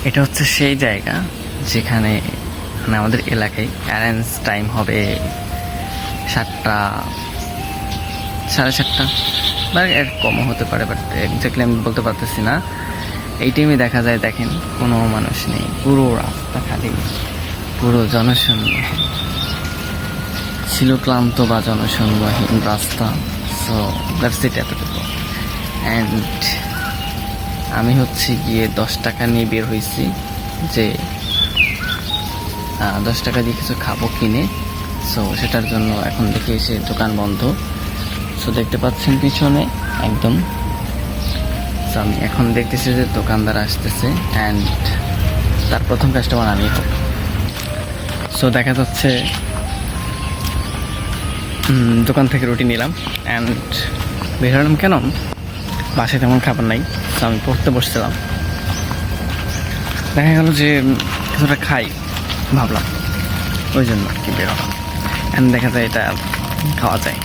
এটা হচ্ছে সেই জায়গা যেখানে মানে আমাদের এলাকায় অ্যারেঞ্জ টাইম হবে 7টা 7:30 বা এর কমও হতে পারে, বাট এক্স্যাক্টলি আমি বলতে পারতেছি না। এই টাইমে দেখা যায়, দেখেন কোনো মানুষ নেই, পুরো রাস্তা খালি, পুরো জনশূন্য ছিল, ক্লান্ত বা জনশূন্যহীন রাস্তা। সো দ্যাটস ইট, এতটুকু। অ্যান্ড আমি হচ্ছে গিয়ে 10 টাকা নিয়ে বের হয়েছি যে 10 টাকা দিয়ে কিছু খাবো কিনে। সো সেটার জন্য এখন দেখি এসে দোকান বন্ধ। সো দেখতে পাচ্ছেন পিছনে একদম। সো আমি এখন দেখতেছি যে দোকানদার আসতেছে অ্যান্ড তার প্রথম কাস্টমার আমি হব। সো দেখা যাচ্ছে দোকান থেকে রুটি নিলাম অ্যান্ড বের হলাম। কেন? বাসায় তেমন খাবার নাই। সো আমি পড়তে বসছিলাম, দেখা গেল যে কিছুটা খাই ভাবলাম, ওই জন্য আর কি বের হলাম। অ্যান্ড দেখা যায় এটা খাওয়া যায়।